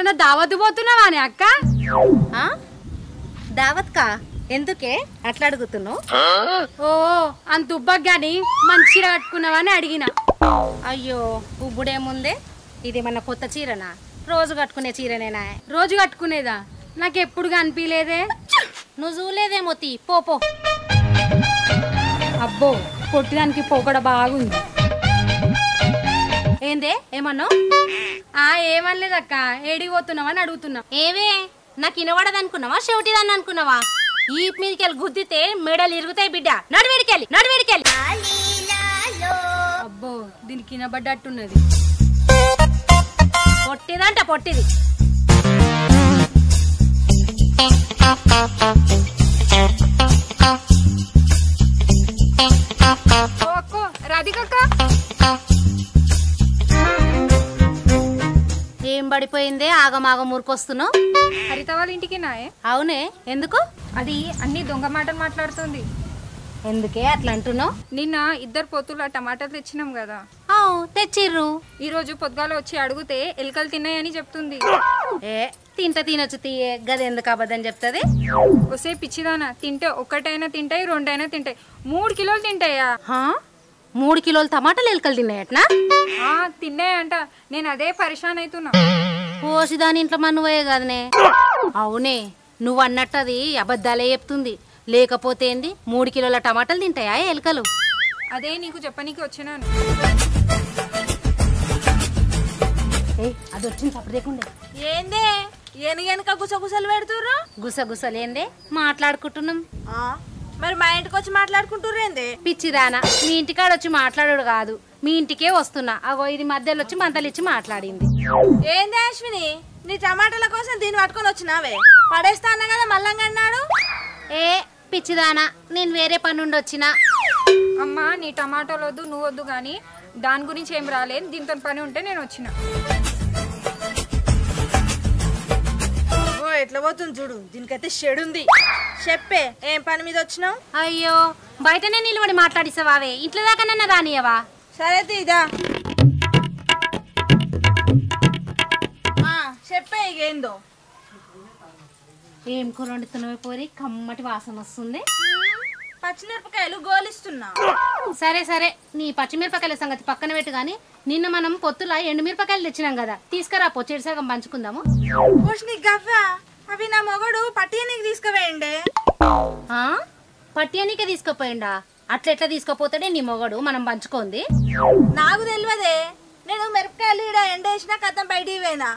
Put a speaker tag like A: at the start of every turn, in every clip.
A: ఎటన్నా దావత్ పోతున్నావానే అక్క?
B: దావత్ కా? ఎందుకే అట్లా అడుగుతున్నావు?
A: ఓ అంత ఉబ్బగ్గాని మంచి చీర కట్టుకున్నావని అడిగిన.
B: అయ్యో ఉబ్బుడేముందే, ఇది మన కొత్త చీరనా? రోజు కట్టుకునే చీరనేనా?
A: రోజు కట్టుకునేదా? నాకు ఎప్పుడుగా అనిపించలేదే.
B: నువ్వు చూడలేదేమో, తీ పో.
A: అబ్బో కొట్టడానికి పొగడ బాగుంది.
B: ఏందే ఏమన్నావు?
A: ఏమనలేదక్క, ఏడికి పోతున్నావని అడుగుతున్నా.
B: ఏవే నాకు వినబడదనుకున్నావా, చెవిటిదాన్ని అనుకున్నావా? ఈ మీదకెళ్ళి గుద్దితే మెడలు ఇరుగుతాయి బిడ్డ. నడివేడికెళ్ళి.
A: అబ్బో దీనికి వినబడ్డట్టున్నది.
B: పొట్టిదంట పొట్టిది.
A: రాధికక్క
B: ఏం పడిపోయిందే, ఆగమాగం ఊరుకొస్తున్నావు?
A: హరిత వాళ్ళ ఇంటికి నాయే.
B: అవునే, ఎందుకు?
A: అది అన్ని దొంగ మాటలు మాట్లాడుతుంది.
B: ఎందుకే అట్లా అంటున్నావు?
A: నిన్న 2 పొత్తుల టమాటాలు తెచ్చినాం కదా,
B: తెచ్చిర్రు.
A: ఈ రోజు పొద్దుగాల వచ్చి అడిగితే ఎలుకలు తిన్నాయని చెప్తుంది.
B: తినొచ్చు తీయే, గదెందుకు అబద్ధం చెప్తుంది?
A: ఒసే పిచ్చిదానా, తింటే ఒక్కటైనా తింటాయి, 2 అయినా తింటాయి, 3 కిలోలు తింటాయా?
B: 3 కిలోలు టమాటాలు ఎలుకలు తిన్నాయట్నా?
A: తిన్నాయంట. నేను అదే పరిశాన్ అవుతున్నా.
B: పోసి దాని ఇంట్లో మన్నువయ్యే కదనే. అవునే, నువ్వు అన్నట్టు అది అబద్ధాలే చెప్తుంది. లేకపోతే ఏంది, 3 కిలోల టమాటాలు తింటాయా ఎలుకలు?
A: అదే నీకు చెప్పనీకి వచ్చినాను.
B: అది వచ్చింది తప్పదేకుండే.
C: ఏందే ఎనక గుసగుసలు పెడుతుర్రు?
B: గుసగుసలేందే, మాట్లాడుకుంటున్నాం.
C: మరి మా ఇంటికి వచ్చి మాట్లాడుకుంటుర్రేందే?
B: పిచ్చిదానా, మీ ఇంటికాడ వచ్చి మాట్లాడు కాదు, మీ ఇంటికే వస్తున్నా. అగో ఇది మధ్యలో వచ్చి మంతలు ఇచ్చి మాట్లాడింది.
C: ఏందే అశ్విని, నీ టమాటాల కోసం దీన్ని పట్టుకొని వచ్చినావే? పడేస్తా అన్నా కదా మల్లంగా అన్నాడు.
B: పిచ్చిదానా, నేను వేరే పని నుండి వచ్చినా.
A: అమ్మా నీ టమాటాలు వద్దు, నువ్వు వద్దు, కానీ దాని గురించి ఏం రాలేదు, దీంతో పని ఉంటే నేను వచ్చిన.
C: ఎట్లా పోతుంది చూడు, దీనికైతే షెడుంది. చెప్పే, ఏం పని మీద వచ్చినావు?
B: అయ్యో బయటనే నిలబడి మాట్లాడిస్తావావే, ఇంట్లో దాకా నన్ను రానియవా?
C: సరే ఇదా చెప్పే, ఇక ఏందో.
B: ఏం కూర వండుతున్నావే పోరి, కమ్మటి వాసన వస్తుంది.
C: పచ్చిమిరపకాయలు గోలిస్తున్నా.
B: సరే సరే, నీ పచ్చిమిరపకాయల సంగతి పక్కన పెట్టు గాని, నిన్న మనం పొత్తులా ఎండుమిరపకాయలు తెచ్చినాం కదా, తీసుకురా పొచ్చేడు సగం పంచుకుందాము.
C: అవి నా మొగడు పట్టియనీకి తీసుకుపోయిండే.
B: పట్టియనీకే తీసుకుపోయిండా? అట్లెట్లా తీసుకుపోతాడే నీ మొగడు, మనం పంచుకోంది?
C: నాకు తెలియదే, నేను మిరపకాయలు ఈడ ఎండేసిన కథం బయటికి పోయినా.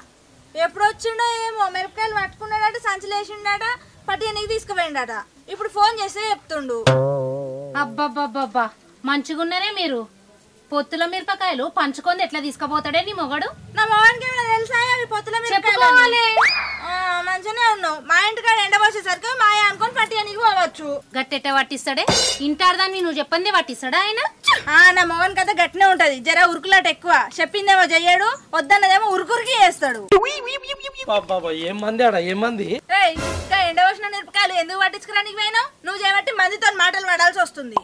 C: ఎప్పుడు వచ్చిండో ఏమో, మిరపకాయలు పట్టుకున్నాడట, సంచలేసిండట, పట్టియనీకి తీసుకుపోయిండట. ఇప్పుడు ఫోన్ చేస్తే చెప్తుండు.
B: అబ్బబ్బబ్బబ్బా, మంచిగున్నారే మీరు. పొత్తుల మిరపకాయలు పంచుకొని ఎట్లా తీసుకుపోతాడే నీ మొగడు?
C: నా మొగడికి ఏమైనా తెలుసా అవి పొత్తుల మిరపకాయలు? మంచిగానే ఉన్నావు. మా ఇంటికాడ ఎండ పోసేసరికి మాయ అనుకొని పట్టియనీకి పోవచ్చు.
B: గట్టెట్ట పట్టిస్తాడే? ఇంటారదాన్ని నువ్వు చెప్పందే పట్టిస్తాడా ఆయన?
C: నా మొగన్ కథ గట్టినే ఉంటది, జర ఉరుకులాట ఎక్కువ. చెప్పిందేమో చెయ్యడు, వద్దన్నదేమో ఉరుకురికి చేస్తాడు. ఎండ పోసిన మిరపకాయలు ఎందుకు పట్టించుకురానికి పోయినావు? నువ్వు చేయబట్టి మందితో మాటలు పడాల్సి వస్తుంది.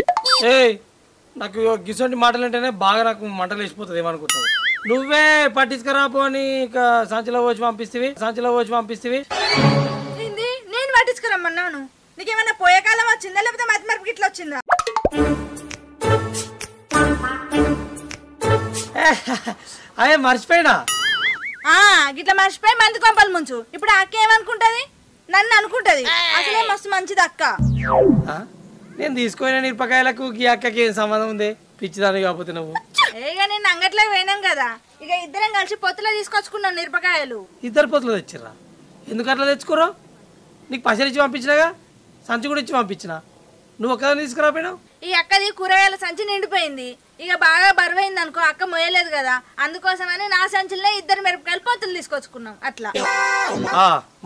D: నాకు గిసొంటి మాటలు అంటేనే బాగా నాకు మంటలు వేసిపోతుంది. ఏమనుకుంటావు? నువ్వే పట్టించుకురాపో అని సంచిలో వచ్చి పంపిస్తేవి.
C: నేను పట్టించుకురమ్మన్నాను. నీకేమన్నా పోయే కాలం వచ్చిందా, లేకపోతే మధ్య మరపు గిట్ల వచ్చిందా?
D: అదే మర్చిపోయినా.
C: గిట్లా మర్చిపోయి మంది కొంపలు ముంచు. ఇప్పుడు అక్క ఏమనుకుంటది? నన్ను అనుకుంటది. అసలే మస్తు మంచిది అక్క.
D: నేను తీసుకుపోయిన మిరపకాయలకు ఈ అక్కకి ఏం సంబంధం ఉంది? పిచ్చిదాన్ని కాకపోతే నువ్వు.
C: నేను అంగట్లోకి పోయినాం కదా, ఇక ఇద్దరం కలిసి పొత్తులో తీసుకొచ్చుకున్నాం మిరపకాయలు.
D: 2 పొత్తులు తెచ్చిర్రా? ఎందుకు అట్లా తెచ్చుకోరా? నీకు పైసలు ఇచ్చి పంపించినాగా, సంచి కూడా ఇచ్చి పంపించిన. నువ్వు ఒక్కదాన్ని తీసుకురాపోయినావు.
C: ఈ అక్కది కూరగాయల సంచి నిండిపోయింది, ఇక బాగా బరువైంది అనుకో, అక్క మోయలేదు కదా, అందుకోసమని నా సంచిలో 2 మిరపకాయలు పొత్తులు తీసుకొచ్చుకున్నాం. అట్లా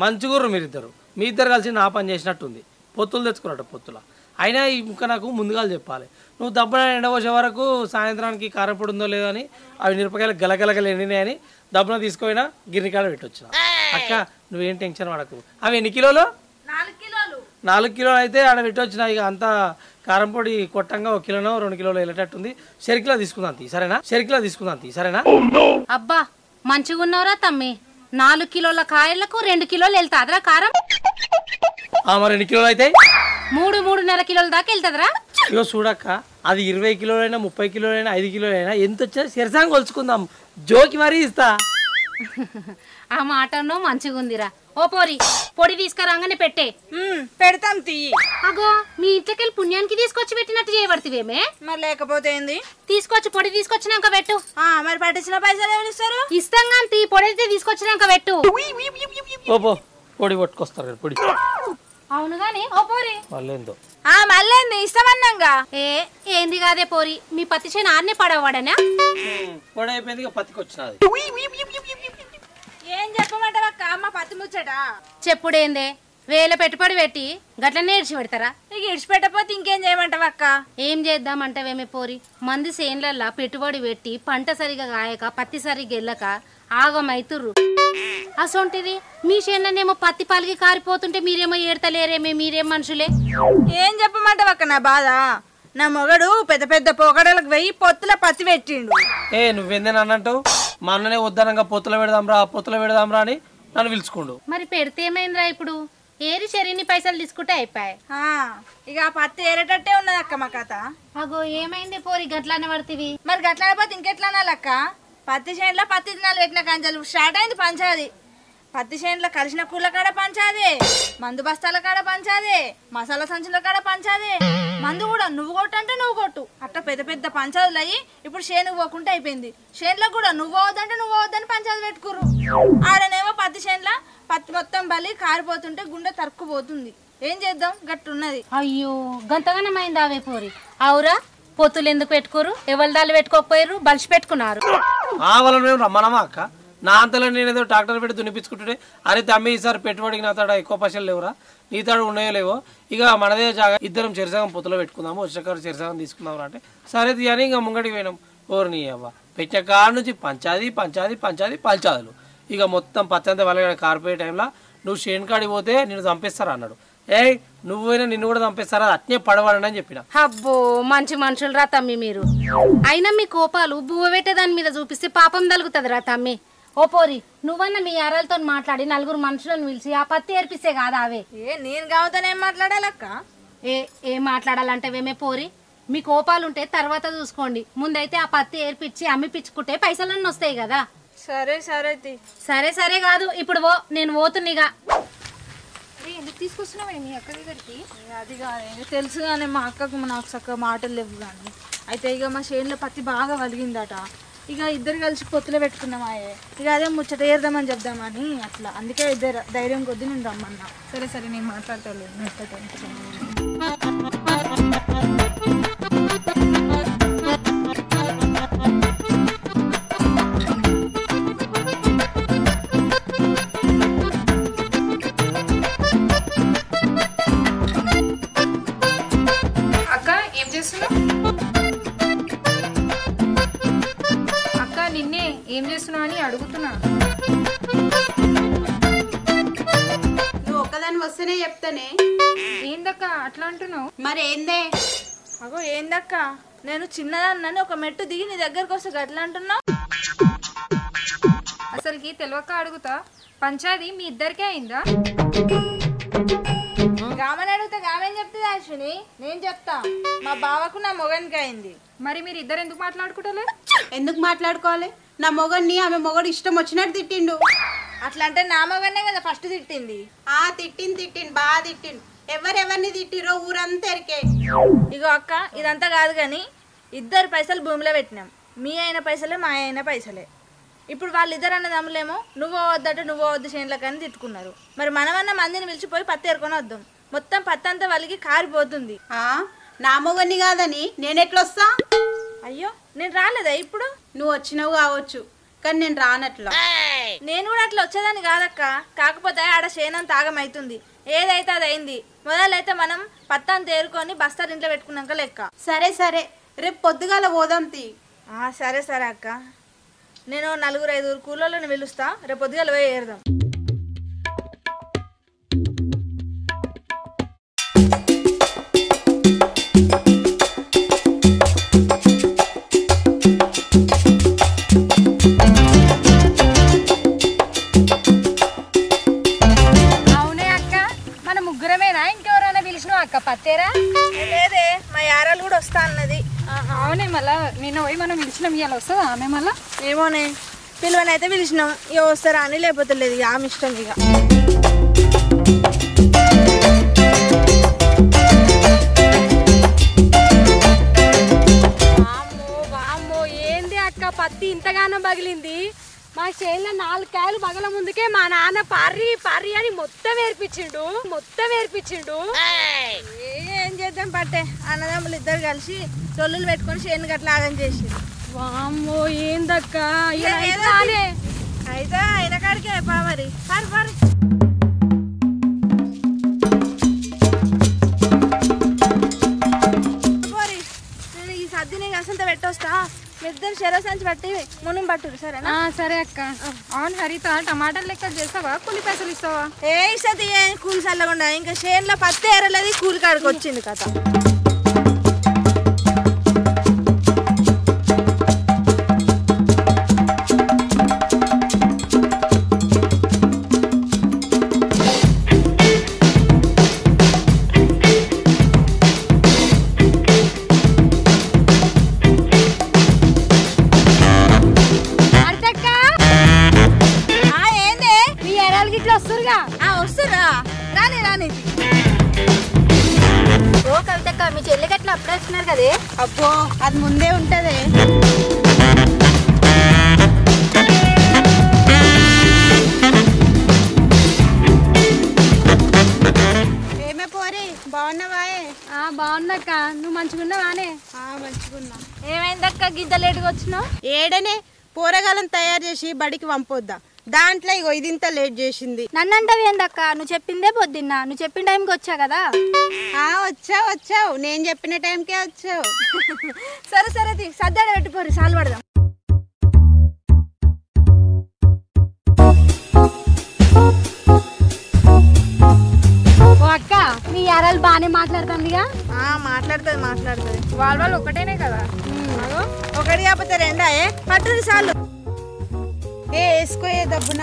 D: మంచిగుర్రు మీరిద్దరు. మీ ఇద్దరు కలిసి నా పని చేసినట్టుంది. పొత్తులు తెచ్చుకున్నట్టు పొత్తుల. అయినా ఇంకా నాకు ముందుగా చెప్పాలి. నువ్వు దబ్బన ఎండవచ్చే వరకు సాయంత్రానికి కారపొడి ఉందో లేదో అని అవి మిరపకాయలు గలగలగలు ఎండినాయని దబ్బన తీసుకుపోయినా గిరికాడ పెట్టొచ్చిన. అక్క నువ్వేం టెన్షన్ పడకు. అవి ఎన్ని కిలోలు? 4 కిలోలు అయితే ఆడ పెట్టొచ్చిన. ఇక అంతా కారం పొడి కొట్టంగా 1 కిలోనో 2 కిలోలు వెళ్ళేటట్టుంది. చెరికిలో తీసుకుందాం తీ, సరేనా?
B: అబ్బా మంచిగా ఉన్నావురా తమ్మి. 4 కిలోల కాయలకు 2 కిలోలు వెళ్తాదరా కారం?
D: మరి ఎన్ని కిలోలు అయితే?
B: 3.5 కిలోల దాకా వెళ్తాదరా?
D: ఇగో చూడక్క, అది 20 కిలోలైనా 30 కిలోలైనా 5 కిలోలైనా ఎంత వచ్చా సిరసాంగ్ కొలుచుకుందాం, జోకి మరీ ఇస్తా.
B: ఆ మాటను మంచిగా ఉందిరా. ఓ పోరి, పొడి తీసుకురాగానే పెట్టే.
C: పెడతాం తీయి.
B: అగో మీ ఇంట్లోకెళ్ళి పుణ్యానికి తీసుకొచ్చి పెట్టినట్టు చేయబడుతువేమే.
C: మరి లేకపోతే ఏంది?
B: తీసుకొచ్చి పొడి తీసుకొచ్చినాక పెట్టు.
C: మరి పట్టించిన పైసలు ఎవరు ఇస్తారు?
B: ఇస్తాం కానీ పొడి అయితే తీసుకొచ్చినాక పెట్టు.
D: ఓపో పొడి పట్టుకొస్తారు పొడి.
B: అవును గాని ఓ పోరి
D: వాళ్ళేందో
C: మళ్ళీ ఇస్తామన్నాగా.
B: ఏంది కాదే పోరి, మీ పత్తి చేను ఆడనే పడవాడనా?
D: పొడి అయిపోయింది, ఇక పత్తికి వచ్చినది.
C: ఏం చెప్పమంటావక్క అమ్మ పత్తి ముచ్చట?
B: చెప్పుడేందే, వేల పెట్టుబడి పెట్టి గట్లనే ఇడిచి పెడతారా?
C: ఇక ఇడిచిపెట్టకపోతే ఇంకేం చేయమంటావక్క?
B: ఏం చేద్దామంటావేమే పోరి, మంది సేన్లల్లా పెట్టుబడి పెట్టి పంట సరిగా కాయక పత్తి సరిగా వెళ్ళక ఆగమైతుర్రు. అసొంటిది మీ చేనులనేమో పత్తి పాలికి కారిపోతుంటే మీరేమో ఏడతలేరేమే, మీరేం మనుషులే?
C: ఏం చెప్పమంటావక్క నా బాధ? నా మొగడు పెద్ద పెద్ద పొగడలకు వెయ్యి పొత్తుల పత్తి పెట్టిండు.
D: నువ్వేందని అన్నట్టు? మా అన్ననే వద్దనంగా పొత్తుల పెడదాంరా అని నన్ను పిలుచుకోండు.
B: మరి పెడితే ఏమైందిరా ఇప్పుడు? ఏరి చెరిని పైసలు తీసుకుంటే అయిపోయాయి.
C: ఇక ఆ పత్తి ఏరేటట్టే ఉన్నదక్క మా కథ.
B: అగో ఏమైంది పోరి గట్లానే పడుతుంది?
C: మరి గట్లాడిపోతే ఇంకెట్లా అనాలక్క? పత్తి చేనులో పత్తి దినాలు పెట్టిన కంచెలు స్టార్ట్ అయింది పంచాది. పత్తి చేనులో కలిసిన కూల కాడ పంచాదే, మందు బస్తాల కాడ పంచాదే, మసాలా సంచుల కాడ పంచాదే, మందు కూడా నువ్వు కొట్టు అంటే నువ్వు కొట్టు, అట్లా పెద్ద పెద్ద పంచాదులు అయ్యి ఇప్పుడు చేనుకు పోకుండా అయిపోయింది. చేనులో కూడా నువ్వు పోవద్దంటే నువ్వు పోవద్దని పంచాదు పెట్టుకుర్రు. ఆడనేమో పత్తి చేనులో పత్తి మొత్తం బలి కారిపోతుంటే గుండె తరుక్కుపోతుంది. ఏం చేద్దాం, గట్టున్నది.
B: అయ్యో గంతగానమైంది అవే పోరి. అవురా, పొత్తులు ఎందుకు పెట్టుకోరు? ఎవరిదాళ్ళు పెట్టుకోకపోయారు, బలిసి పెట్టుకున్నారు.
D: వాళ్ళని మేము రమ్మనమా అక్క? నా అంతలో నేనేదో ట్రాక్టర్ పెట్టి దున్నిపించుకుంటుంటే, అరే తమ్మి ఈసారి పెట్టుబడికి నా తాడ ఎక్కువ పైసలు లేవురా, నీ తాడు ఉన్నాయో లేవో, ఇక మనదే జాగా ఇద్దరం చెరిసగం పొత్తులో పెట్టుకుందాము, వచ్చేకారు చెరిసగం తీసుకుందాం అంటే సరే తీయని ఇంకా ముంగడికి పోయినాం. ఓర్ని అవ్వ పెట్టిన కాడ నుంచి పంచాదులు ఇక మొత్తం పత్తంతా వాళ్ళ కారిపోయే టైంలో నువ్వు చేను కాడికి పోతే నిన్ను చంపేస్తారా అన్నాడు. నువ్వైనా నిన్ను కూడా చంపేస్తారా, అట్నే పడవాలని అని చెప్పిన.
B: అబ్బో మంచి మనుషులు రా తమ్మి మీరు. అయినా మీ కోపాలు బువ్వ పెట్టేదాని మీద చూపిస్తే పాపం తలుగుతుంది రా తమ్మి. ఓ పోరి, నువ్వన్నా మీ అరలతో మాట్లాడి 4 మనుషులను పిలిచి ఆ పత్తి ఏర్పిస్తే కాదా అవే?
C: నేను కావుతానే ఏం మాట్లాడాలక్క?
B: ఏం మాట్లాడాలంటేవేమే పోరి, మీ కోపాలుంటే తర్వాత చూసుకోండి, ముందైతే ఆ పత్తి ఏర్పిచ్చి అమ్మిపించుకుంటే పైసలన్నీ వస్తాయి కదా. సరే కాదు, ఇప్పుడు నేను పోతున్నీగా.
A: ఎందుకు తీసుకొస్తున్నావు మీ అక్క దగ్గరికి?
C: అది కాదు, తెలుసు కానీ మా అక్కకు నాకు చక్కగా మాటలు లేవు. కానీ అయితే ఇక మా చేనులో పత్తి బాగా వలిగిందట. ఇక ఇద్దరు కలిసి పొత్తులో పెట్టుకున్నామాయే. ఇక అదే ముచ్చట ఏర్దామని చెప్దామని అట్లా, అందుకే ఇద్దరు ధైర్యం కొద్ది నేను రమ్మన్నా.
A: సరే నేను మాట్లాడతాను. నిన్నే ఏం చేస్తున్నావు అని అడుగుతున్నా.
E: నువ్వు ఒక్కదాని వస్తేనే చెప్తానే.
A: ఏందక్క అట్లా అంటున్నావు?
E: మరి ఏందే?
C: అగో ఏందక్క, నేను చిన్నదాన్ని ఒక మెట్టు దిగి నీ దగ్గరకు వస్తే గట్లా అంటున్నావు.
A: అసలుకి తెలియక అడుగుతా, పంచాది మీ ఇద్దరికే అయిందా?
C: గామని అడిగితే గామేం చెప్తుంది అశ్విని? నేను చెప్తా, మా బావకు నా మొగనికి అయింది.
A: మరి మీరు ఇద్దరు ఎందుకు మాట్లాడుకుంటలే?
E: ఎందుకు మాట్లాడుకోవాలి? నా మొగడిని ఆమె మొగడు ఇష్టం వచ్చినట్టు తిట్టిండు.
C: అట్లా అంటే నా మొగనే కదా ఫస్ట్ తిట్టింది.
E: తిట్టిండు బాగా తిట్టిండు. ఎవరెవరిని తిట్టిరో ఊరంతా ఎరికే.
C: ఇగో అక్క, ఇదంతా కాదు కానీ ఇద్దరు పైసలు భూమిలో పెట్టినాం. మీ అయిన పైసలే మా అయిన పైసలే. ఇప్పుడు వాళ్ళిద్దరు అన్న దమ్ములేమో నువ్వు వద్దట నువ్వు వద్దు చేనులకు అని తిట్టుకున్నారు. మరి మనమన్న మందిని పిలిచిపోయి పత్తి ఏరుకొని వద్దాం. మొత్తం పత్తి అంతా వాళ్ళకి కారిపోతుంది.
E: నా మొగని కాదని నేనెట్లొస్తా?
C: అయ్యో నేను రాలేదా? ఇప్పుడు
E: నువ్వు వచ్చినావు కావచ్చు, కానీ నేను రానట్లా.
C: నేను కూడా అట్లా వచ్చేదాన్ని కాదక్క, కాకపోతే ఆడ చేనంత ఆగమైతుంది. ఏదైతే అది అయింది. మొదలైతే మనం పత్తంతా ఏరుకొని బస్తాలు ఇంట్లో పెట్టుకున్నాక లెక్క.
E: సరే రేపు పొద్దుగాల పోదాం తీ.
C: సరే అక్క, నేను 4-5 కూలోళ్ళని పిలుస్తా, రేపు పొద్దుగాల పోయి ఏరుదాం.
A: వచ్చినావు అక్క పత్తేరా?
C: లేదే మా యారాలు కూడా వస్తా అన్నది.
A: అవునే మళ్ళా నిన్న పోయి మనం పిలిచినాం, ఇవాళ వస్తుందా ఆమె మళ్ళా?
C: ఏమోనే పిలువనైతే పిలిచినాం, ఇక వస్తారా అని లేకపోతే లేదు, ఇక ఆమె ఇష్టం. ఇక
B: వామ్మో ఏంది అక్క పత్తి ఇంతగానో పగిలింది? మా చేనులో 4 కాయలు పగల ముందుకే మా నాన్న పర్రి పర్రి అని మొత్తం ఏర్పించిండు.
C: ఏం చేద్దాం పట్టే, అన్నదమ్ములు ఇద్దరు కలిసి చొల్లులు పెట్టుకొని చేను గట్లా ఆగం చేసి.
B: వామ్మో ఏందక్క
C: అయితే అయిన కాడికే పా మరి పారి పోరి. నేను ఈ సద్ది నీకు అసంత పెట్టొస్తా, ఇద్దరు చెరవ సంచి పట్టి మునం పట్టురు సరేనా?
A: సరే అక్క. అవును హరిత, టమాటాలు లెక్క చేస్తావా, కూలి పైసలు ఇస్తావా?
C: ఏ ఇస్తుంది కూలి చల్లకుండా, ఇంకా చేనులో పత్తి ఏరలేదు, కూలి కాడికి వచ్చింది కథ. వస్తురా రాని రాని.
B: ఓ కవితక్క, మీ చెల్లి గట్ల అప్పుడే వచ్చినారు కదే?
E: అబ్బో అది ముందే ఉంటదే. ఏమే పోరి బాగున్నావాయే?
B: బాగున్నాక, నువ్వు మంచిగున్నావానే?
E: మంచిగున్నా.
C: ఏమైందక్క గింత లేటుగా వచ్చినావు?
E: ఏడనే పోరగాలను తయారు చేసి బడికి పంపొద్దా, దాంట్లో ఇగో ఇదింత లేట్ చేసింది.
B: నన్నంటావు ఏందక్క? నువ్వు చెప్పిందే పొద్దున్న, నువ్వు చెప్పిన టైంకి వచ్చా కదా.
E: వచ్చావు నేను చెప్పిన టైంకే వచ్చావు.
C: సరే సరే సర్దాడ పెట్టిపోరు, సాలు పడదాం.
B: ఓ అక్క, మీ యారాలు బాగానే మాట్లాడుతుందిగా?
C: మాట్లాడుతుంది.
A: వాళ్ళు ఒకటేనే కదా.
C: ఒకటి కాకపోతే రెండాయే పట్టుది సాలు.
E: వేసుకోయే దబ్బున.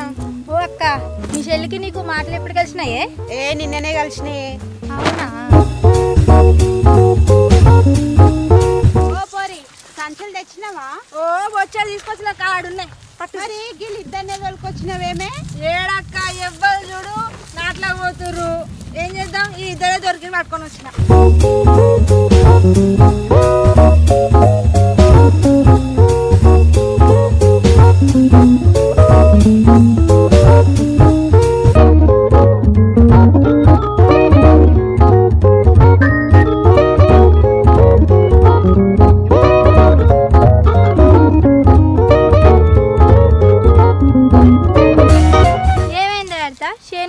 B: ఓ అక్క, మీ చెల్లికి నీకు మాటలు ఎప్పుడు కలిసినాయే?
E: నిన్ననే కలిసినాయే.
B: అవునా?
E: ఓ పోరి సంచులు తెచ్చినావా?
C: ఓ వచ్చాడు తీసుకొచ్చిన కాడున్నాయి.
E: మరి వీళ్ళు ఇద్దరినే తోలుకొచ్చినవేమే?
C: ఏడక్క ఎవ్వరు చూడు నాట్లా పోతుర్రు, ఏం చేద్దాం, ఈ ఇద్దరే దొరికి పట్టుకొని వచ్చిన.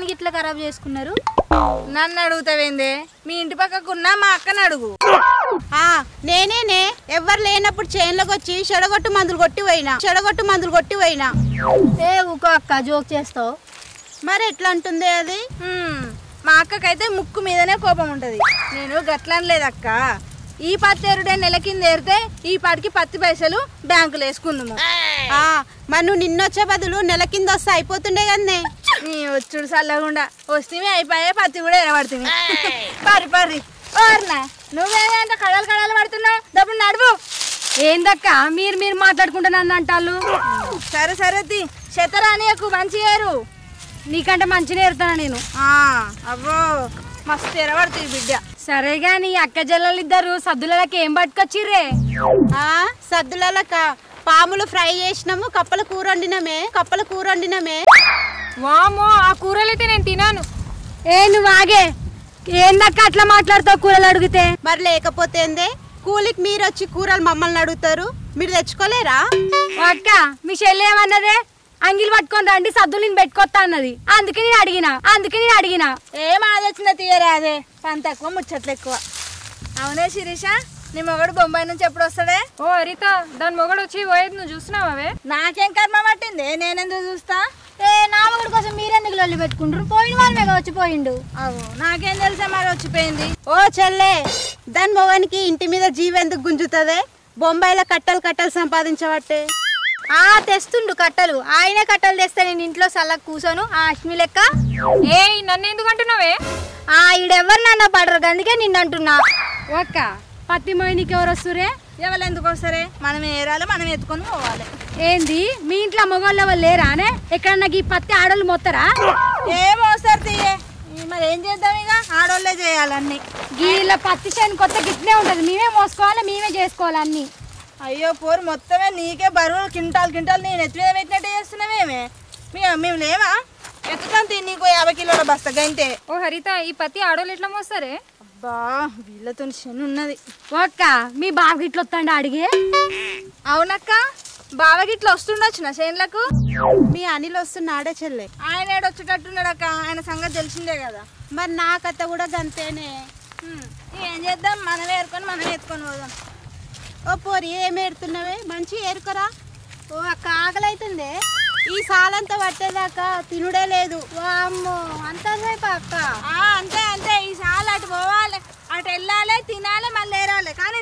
B: గిట్ల ఖరాబ్ చేసుకున్నారు?
C: నన్ను అడుగుతావేందే, మీ ఇంటి పక్కకున్నా మా అక్కని అడుగు.
E: నేనేనే ఎవ్వరు లేనప్పుడు చేనులోకి వచ్చి చెడగొట్టు మందులు కొట్టి పోయినా.
B: ఏ ఊకో అక్క, జోక్ చేస్తావు.
E: మరి ఎట్లా అంటుంది అది?
C: మా అక్కకైతే ముక్కు మీదనే కోపం ఉంటది. నేను గట్లనలేదక్క, ఈ పత్తేరుడే నెల కింద ఏరితే ఈ పాటికి 10 పైసలు బ్యాంకులో వేసుకుందాము.
E: మరి నువ్వు నిన్నొచ్చే బదులు నెల కింద వస్తే అయిపోతుండే కదనే.
C: నీ వచ్చుడు చల్లకుండా వస్తే అయిపోయే, పత్తి కూడా ఎరబడుతుంది. పరి నువ్వేదే అంత కడాలు పడుతున్నావు, డబ్బులు నడువు.
B: ఏందక్క మీరు మాట్లాడుకుంటున్నాను అంటాళ్ళు?
C: సరే శతరానియకు మంచి ఏరు,
B: నీకంటే మంచిగా ఏరుతానా నేను.
C: అవ్వో మస్తు ఎరబడుతుంది బిడ్డ.
B: సరే గాని అక్క జల్లలిద్దరు సద్దులకి ఏం పట్టుకొచ్చిర్రే?
E: సద్దులక పాములు ఫ్రై చేసినాము, కప్పల కూర వండినమే.
A: వామో, ఆ కూరలైతే నేను తినాను.
B: నువ్వు ఆగే, ఏందక్క అట్లా మాట్లాడుతావు కూరలు అడిగితే?
E: మరి లేకపోతే ఏందే, కూలికి మీరు వచ్చి కూరలు మమ్మల్ని అడుగుతారు, మీరు తెచ్చుకోలేరా?
B: అక్క మీ చెల్లి ఏమన్నదే? అంగిలు పట్టుకొని రండి సద్దులు పెట్టుకొస్తా అన్నది, అందుకే నేను అడిగినా.
C: ఏం ఆలోచన తీయరా, అదే పని తక్కువ ముచ్చట్లు ఎక్కువ. అవునే శిరీష, నీ మొగడు బొంబాయి నుంచి ఎప్పుడు వస్తాడే?
A: ఓ హరిత, దాని మొగడు వచ్చి పోయేది నువ్వు చూస్తున్నావే?
C: నాకేం కర్మ పట్టింది, నేనెందుకు చూస్తా?
B: నా మొగడు కోసం మీరెందుకు లొల్లి పెట్టుకుంటారు? పోయిన వాళ్ళమే వచ్చిపోయిండు.
C: అవు నాకేం తెలుసా మరి వచ్చిపోయింది.
E: ఓ చెల్లే, దాని మొగనికి ఇంటి మీద జీవెందుకు గుంజుతుంది? బొంబాయిలో కట్టలు సంపాదించబట్టే.
B: తెస్తుండు కట్టలు, ఆయనే కట్టలు తెస్తే నేను ఇంట్లో సల్లగా కూర్చోను ఆ అశ్మి లెక్క.
A: నన్ను ఎందుకు అంటున్నావే? ఈడెవరినన్నా పడరు అందుకే నిన్ను అంటున్నా.
B: ఒక్క పత్తి మోయనికి ఎవరు వస్తురే?
C: ఎవరు ఎందుకు వస్తారే? మనం ఏరాలి, మనం ఎత్తుకొని పోవాలి.
B: ఏంది మీ ఇంట్లో మొగోళ్ళు ఎవరు లేరానే? ఎక్కడన్నా ఈ పత్తి ఆడోళ్ళు మొత్తరా?
C: ఏం వస్తారు తీయే, మరి ఏం చేద్దాం, ఇక ఆడోళ్ళే చేయాలన్నీ.
B: గీళ్ళ పత్తి చేను కొత్త గిట్నే ఉంటది, మేమే మోసుకోవాలి, మేమే చేసుకోవాలి అన్ని.
C: అయ్యో పోరు, మొత్తమే నీకే బరువులు కింటాలు నేను ఎత్తి మీద పెట్టినట్టు చేస్తున్నామేమే. మేము లేవా? ఎత్తుతాను తీ, నీకు 50 కిలోల బస్తా గంతే.
A: ఓ హరిత, ఈ పత్తి ఆడోళ్ళు ఎట్లా మోస్తారే?
C: అబ్బా వీళ్ళతో శని ఉన్నది.
B: ఒక్క మీ బాబు గిట్ల వస్తాండి అడిగే?
C: అవునక్క, బావకి ఇట్లా వస్తుండొచ్చు నా చేనులకు.
E: మీ అనిల్ వస్తున్నాడే చెల్లె.
C: ఆయన ఏడొచ్చేటట్టున్నాడక్క, ఆయన సంగతి తెలిసిందే కదా.
E: మరి నా కథ కూడా గంతేనే.
C: ఏం చేద్దాం, మనమే ఏరుకొని మనం ఎత్తుకొని పోదాం.
E: ఓ పోరి ఏం ఏరుతున్నావే? మంచి ఏరుకోరా. ఓ అక్క ఆకలి అవుతుందే. ఈ సాలంతా పట్టేదాకా తినుడే లేదు.
B: అమ్మో అంతసేపు అక్క?
C: అంతే అంతే, ఈ సాలు అటు పోవాలి, అటు వెళ్ళాలి, తినాలి, మళ్ళీ ఏరాలి. కానీ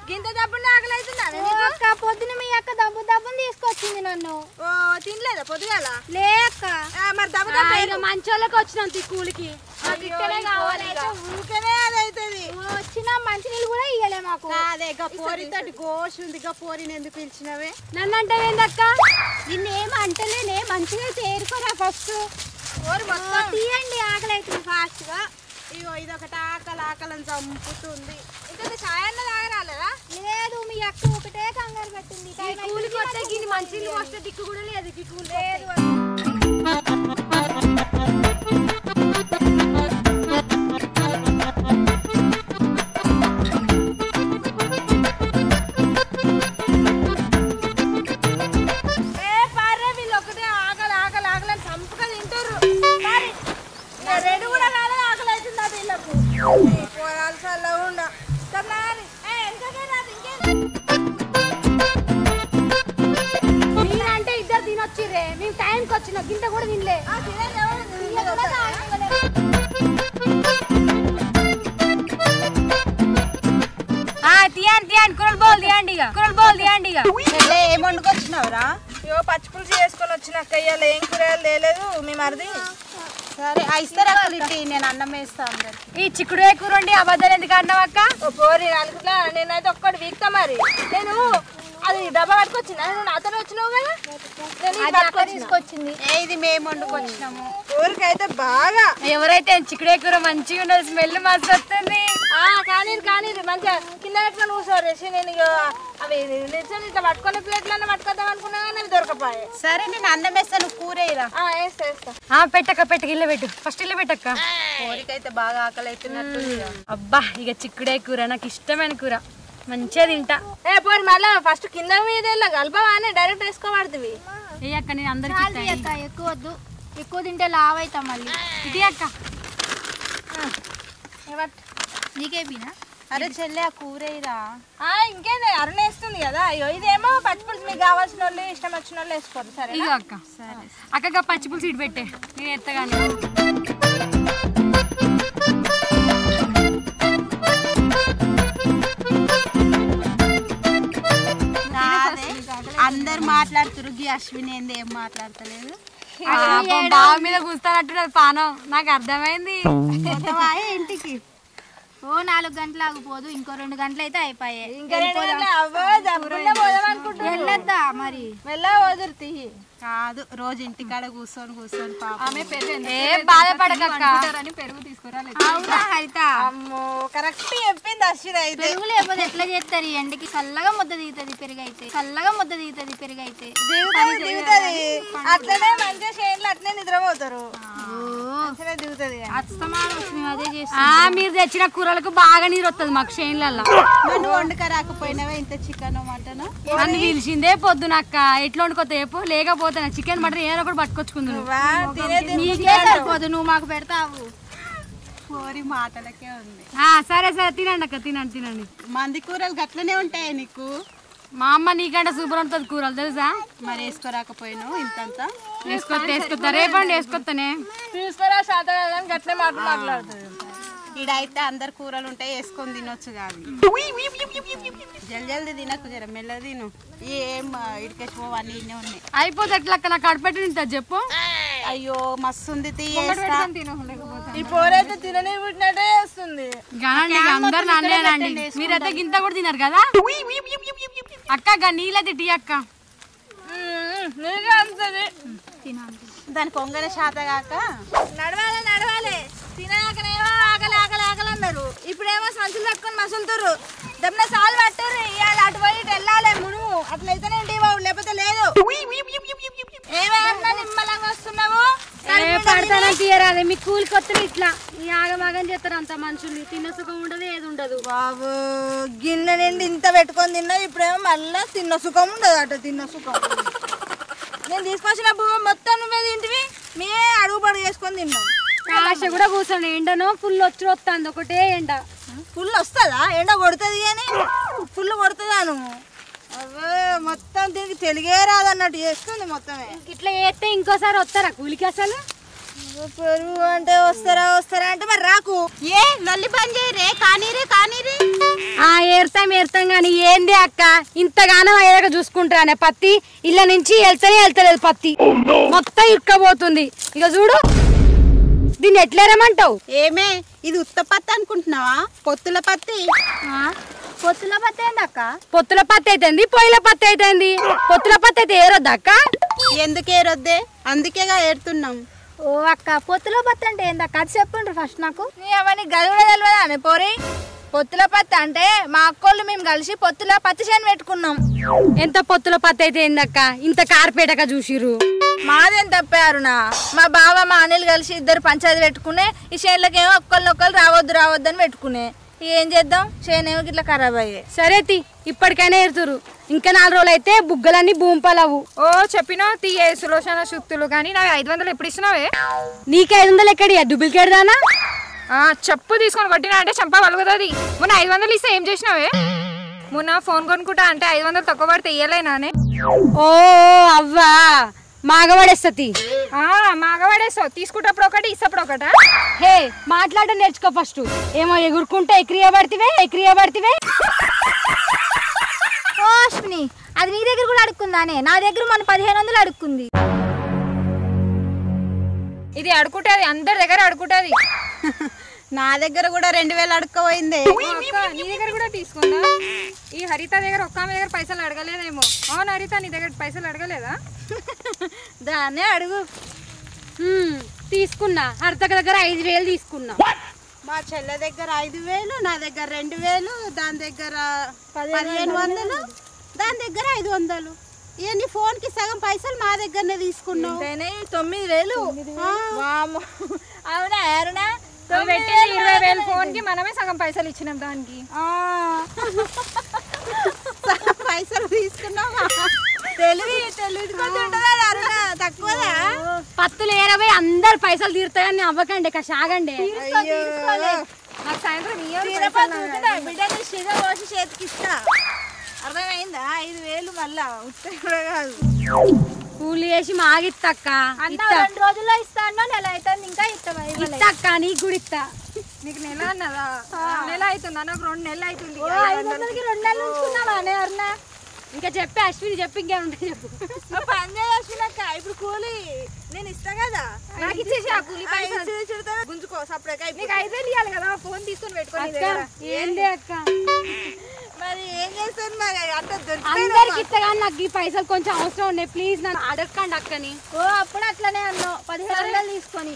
C: గింత దబ్బుండి ఆకలి అవుతుందా?
B: అక్క పొద్దున మీ అక్క దబ్బుని తీసుకొచ్చింది నన్ను.
C: ఓ తినలేదా పొద్దుగాల?
B: లే అక్క,
C: మరి దబ్బు
B: మంచోళ్ళకి వచ్చిన కూలికి కావాలి.
C: ఊరికనే అదైతుంది.
B: వచ్చిన మంచి నీళ్ళు కూడా ఇయ్యలే మాకు.
E: అదే పోరితోటి గోష్ ఉంది. పోరిని ఎందుకు పిలిచినవే?
B: నన్ను అంటే ఏందక్క?
E: నిన్నేం అంటలేనే, మంచిగా చేరుకోరా ఫస్ట్.
B: తీయండి, ఆకలి అవుతుంది ఫాస్ట్ గా.
E: ఇగో ఇదొకటి ఆకలని చంపుతుంది.
C: ఇంకా ఛాయ్ తాగరాలేదా?
B: లేదు, మీ అక్క ఒకటే కంగారు పెట్టింది. కూలికి వస్తే మంచి నీళ్ళు వస్తే దిక్కు కూడా లేదు. లేదు నేనంటే ఇద్దరు తినొచ్చిర్రే, మేము టైంకి వచ్చిన గింత కూడా తినలే.
A: తీయండి కూరలు బోల్ తీయండి ఇక.
C: ఏం వండుకొచ్చినావురా? ఇగో పచ్చిపులుసు చేసుకొని వచ్చినాక ఇవాళ ఏం కూరగాయలు తేలేదు మీ మరిది.
E: సరే ఇస్తారా? నేను అన్నం వేస్తా అందరికి.
A: ఈ చిక్కుడు కూర వండి అబద్ధాలు ఎందుకు అన్నావు అక్క?
C: ఓ పోరి అనుకుంటా, నేనైతే ఒక్కటి వీక్తా. మరి నేను అది డబ్బా పట్టుకొచ్చిన, నువ్వు నాతో వచ్చినావు కదా,
B: తీసుకొచ్చింది.
E: ఇది మేము వండుకొచ్చినాము.
C: ఊరికైతే బాగా
A: ఎవరైతే చిక్కుడే కూర మంచిగా ఉన్నది, స్మెల్ మస్తు వస్తుంది.
C: కానీ మంచిగా కింద పెట్టుకొని కూర్చోరేసి నేను అవి నిల్చొని ఇట్లా పట్టుకునే ప్లేట్లన్నా పట్టుకొద్దాం అనుకున్నా కానీ అవి దొరకపోయాయి.
E: సరే నేను అన్నం వేస్తా, నువ్వు కూరేరా.
C: వేస్తా.
A: పెట్టక ఇల్లు పెట్టు, ఫస్ట్ ఇల్లు పెట్టక్క.
E: కోరికైతే బాగా ఆకలి అవుతున్నట్టు.
A: అబ్బా ఇక చిక్కుడే కూర నాకు ఇష్టమైన కూర, మంచిగా తింటా.
C: పోయి మళ్ళీ ఫస్ట్ కింద మీద కలపవానే డైరెక్ట్ వేసుకోబడుతుంది.
A: ఏ అక్క నేను అందరికి
B: ఎక్కువ వద్దు, ఎక్కువ తింటే లావ్ అవుతాం మళ్ళీ.
A: ఇది అక్క
B: నీకేపినా?
E: అరే చెల్లె ఆ కూరేరా.
C: ఇంకేంది అరుణేస్తుంది కదా. అయ్యో ఇదేమో పచ్చిపులుసు, మీకు కావాల్సిన వాళ్ళు ఇష్టం వచ్చిన వాళ్ళు వేసుకోరు. సరే
A: ఇగో అక్క. అక్కగా పచ్చి పులుసు ఇటు పెట్టే, నేను ఎత్తగానే.
E: అందరు మాట్లాడుతురు, గీ అశ్విని ఏంది ఏం మాట్లాడతలేదు.
A: బావ మీద కూస్తానట్టు పానం, నాకు అర్థమైంది.
E: ఇంటికి
B: ఓ 4 గంటలు ఆగిపోదు, ఇంకో 2 గంటలు అయితే అయిపోయాయి. వెళ్ళొద్దా మరి?
C: వెళ్ళా వదురుతీ
E: కాదు, రోజు ఇంటికాడ కూర్చొని
A: ఆమె బాధపడకని పెరుగు తీసుకురాలి.
C: అమ్మో కరెక్ట్ చెప్పింది అశ్విని. అయితే
B: పెరుగు లేకపోతే ఎట్లా చేస్తారు? ఈ ఎండకి చల్లగా ముద్ద దిగుతుంది పెరుగు అయితే,
C: అట్లనే మంచిగా చేనులు అట్లనే నిద్రపోతారు. దిగుతుంది
A: మీరు తెచ్చిన కూరలకు బాగా నీరు వస్తుంది మాకు చేనులలో.
E: నువ్వు వండుక రాకపోయినావా ఇంత చికెన్ మటన్?
A: నన్ను పిలిచిందే పొద్దునక్క, ఎట్లా వండుకోతే లేకపోతే చికెన్ మటన్ ఏదో ఒకటి పట్టుకొచ్చుకుందు.
B: సరిపోదు, నువ్వు మాకు పెడతావు.
E: కోరి మాటలకే ఉంది.
A: సరే తినండి అక్క, తినండి.
E: మంది కూరలు గట్లనే ఉంటాయి నీకు.
A: మా అమ్మ నీకంటే సూపర్ ఉంటుంది కూరలు తెలుసా.
E: మరి వేసుకోరాకపోయినావు ఇంతంతా?
A: వేసుకొస్తా రేపండి, వేసుకొస్తానే.
C: తీసుకురా శాతం గట్లే మాట్లాడుతుంది.
E: ఇడైతే అందరు కూరలు ఉంటాయి, వేసుకొని తినొచ్చు కాదు. జల్దీ తినకు, జర మెల్ల తిను. ఏం ఇడికేసిపో అన్నీ ఇన్నే ఉన్నాయి.
A: అయిపోతే ఎట్లా నాకు కడపెట్టి తింటా చెప్పు.
E: అయ్యో మస్తు ఉంది.
A: తినలేకపోతే
C: ఈ పోరైతే తినని పుట్టినట్టే వస్తుంది.
B: అందరు నాన్నేనండి, మీరైతే గింత కూడా తిన్నారు కదా. అక్క నీళ్ళది టీ అక్క
E: దాని పొంగన శాత కాక
C: నడవాలి తినకనేమో ఆకలి ఆకలి ఆకలి అన్నారు. ఇప్పుడేమో సంచులు పట్టుకొని మసులుతుర్రు. దమ్మున సాలు పట్టుర్రు. ఇవాళ అటు పోయి ఇటు వెళ్ళాలి మునుము. అట్లయితేనే ఇంటి బాబు, లేకపోతే లేదు. ఏమన్నా నిమ్మలంగా వస్తున్నావు?
B: పడతానని తీయరాదే, మీ కూలికి వస్తే ఇట్లా ఈ ఆగమాగం చేస్తారు అంత మనుషులు. తిన్న సుఖం ఉండదు, ఏది ఉండదు.
C: బాబు గిన్నె నిండి ఇంత పెట్టుకొని తిన్నా. ఇప్పుడేమో మళ్ళీ తిన్న సుఖం ఉండదు అట. తిన్న సుఖం నేను తీసుకొచ్చిన భూమి మొత్తం నువ్వే తింటివి. మేమే అడుగు పడుగు చేసుకొని తిన్నాం.
B: ఆశ కూడా కూర్చొని ఎండను ఫుల్ వచ్చి వస్తుంది. ఒకటే ఎండ
C: ఫుల్ వస్తుందా? ఎండ కొడుతుంది కానీ ఫుల్ కొడుతుందా? నువ్వు అవే మొత్తం దీనికి తెలుగే రాదన్నట్టు చేస్తుంది మొత్తమే.
B: ఇట్లా చేస్తే ఇంకోసారి వస్తారా కూలికి? అసలు
C: పెరుగు అంటే వస్తారా అంటే మరి రాకు.
E: ఏ లొల్లి పని చేయరే, కానీరే
B: ఏరుతాం కానీ ఏంది అక్క ఇంతగానో అయ్యాక చూసుకుంటానే. పత్తి ఇళ్ళ నుంచి వెళ్తలేదు. పత్తి మొత్తం ఇక్కబోతుంది. ఇక చూడు దీన్ని ఎట్లేరమంటావు?
E: ఏమే ఇది ఉత్త పత్తి అనుకుంటున్నావా? పొత్తుల పత్తి.
B: పొత్తుల పత్తి ఏంది అక్క? పొత్తుల పత్తి అయితేంది, పొయ్యిల పత్తి అయితేంది. పొత్తుల పత్తి అయితే ఏరొద్దా అక్క?
E: ఎందుకు ఏరొద్దే? అందుకేగా ఏరుతున్నాం.
B: ఓ అక్క పొత్తుల పత్తి అంటే ఏందక్క? అది చెప్పండి ఫస్ట్ నాకు.
C: అవన్నీ గది కూడా తెలియదా అని పోరి? పొత్తుల పత్తి అంటే మా అక్కోళ్ళు మేము కలిసి పొత్తుల పత్తి చేను పెట్టుకున్నాం.
B: ఎంత పొత్తుల పత్తి అయితే ఏందక్క? ఇంత కార్పేటగా చూసిర్రు.
C: మాదేం తప్పారునా? మా బావ మా అనిల్ కలిసి ఇద్దరు పంచాయతీ పెట్టుకునే. ఈ చేనులకేమో ఒక్కళ్ళు రావద్దు అని పెట్టుకునే. ఏం చేద్దాం, చేనేమో ఇట్లా ఖరాబ్ అయ్యాయి.
B: సరే ఇప్పటికైనా ఎరుతురు. ఇంకా 4 రోజులు అయితే బుగ్గలన్నీ భూంపలవు.
A: ఓ చెప్పినావు తీయే సులోచన సుత్తులు కానీ నాకు 500 ఎప్పుడు ఇచ్చినావే?
B: నీకు 500 ఎక్కడి డూప్లికేట్ దానా?
A: చెప్పు తీసుకొని కొట్టినా అంటే చంప వలుగుతుంది. మొన్న 500 ఇస్తే ఏం చేసినావే? మొన్న ఫోన్ కొనుక్కుంటా అంటే 500 తక్కువ పడితే ఇయ్యలేనానే.
B: ఓ అవ్వా మాగవాడేస్తీ.
A: మాగవాడేస్తావు. తీసుకుంటప్పుడు ఒకటి ఇస్తప్పుడు ఒకట.
B: హే మాట్లాడడం నేర్చుకో ఫస్ట్. ఏమో ఎగురుకుంటే ఎక్రియా పడితే.
C: ఓ అశ్విని, అది నీ దగ్గర కూడా అడుక్కుందానే? నా దగ్గర మన 1500 అడుక్కుంది.
A: ఇది అడుకుంటది, అందరి దగ్గర అడుకుంటది.
E: నా దగ్గర కూడా 2000 అడుక్కపోయిందే.
A: నీ దగ్గర కూడా తీసుకుందా? ఈ హరిత దగ్గర ఒక్క ఆమె దగ్గర పైసలు అడగలేదేమో. అవును హరిత, నీ దగ్గర పైసలు అడగలేదా?
C: దాన్నే అడుగు.
B: తీసుకున్నా. హరితక దగ్గర 5000 తీసుకున్నా.
E: మా చెల్లె దగ్గర 5000, నా దగ్గర 2000, దాని దగ్గర 1500, దాని దగ్గర 500. నీ ఫోన్ కి సగం పైసలు మా దగ్గరనే తీసుకున్నావు.
C: 9000. అవునా అరుణా?
A: పెట్టింది 20,000 ఫోన్ కి, మనమే సగం పైసలు ఇచ్చినాం దానికి.
E: సగం పైసలు తీసుకున్నావా?
C: తెలివి తక్కువదా?
B: పత్తులు ఏరబోయి అందరు పైసలు తీరుతాయని అవ్వకండి, సాగండి.
A: నాకు సాయంత్రం
C: బిడ్డని సిగ పోసి చేతికి ఇస్తా. అర్థమైందా? 5000 మళ్ళా ఉత్తే కూడా కాదు.
B: కూలి వేసి మాగిత్తక్క.
C: 2 రోజుల్లో ఇస్తాను. నెల అవుతుంది ఇంకా
B: ఇత్తక్క. నీకు కూడా ఇస్తా.
A: నీకు నెల అన్నదా? నెల అవుతుందా? నాకు 2 నెలలు అవుతుంది.
C: 500కి 2 నెలలు ఉంచుకున్నావా అరుణ?
B: ఇంకా చెప్పి అశ్విని చెప్పి ఇంకేముంటే చెప్పు.
C: పని చేసినాక ఇప్పుడు కూలి నేను ఇస్తా కదా,
A: నాకు ఇచ్చేసి ఆ కూలి
C: గుంజుకో సపరేట్.
A: నీకు 5,000 ఇవ్వాలి కదా, ఫోన్ తీసుకొని పెట్టుకోని.
B: ఏంది అక్క?
C: మరి ఏం చేస్తాను? మరి అంత
B: అందరికి ఇస్తా కానీ నాకు ఈ పైసలు కొంచెం అవసరం ఉన్నాయి. ప్లీజ్ నన్ను అడగండి అక్కని.
C: ఓ అప్పుడు అట్లనే అన్నావు. 1500 తీసుకొని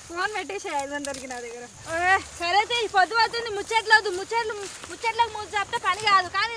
A: ఫోన్ పెట్టేసి 500కి నా దగ్గర.
C: సరే పొద్దు అవుతుంది. ముచ్చట్లకు మూడు చెప్తే పని కాదు. కానీ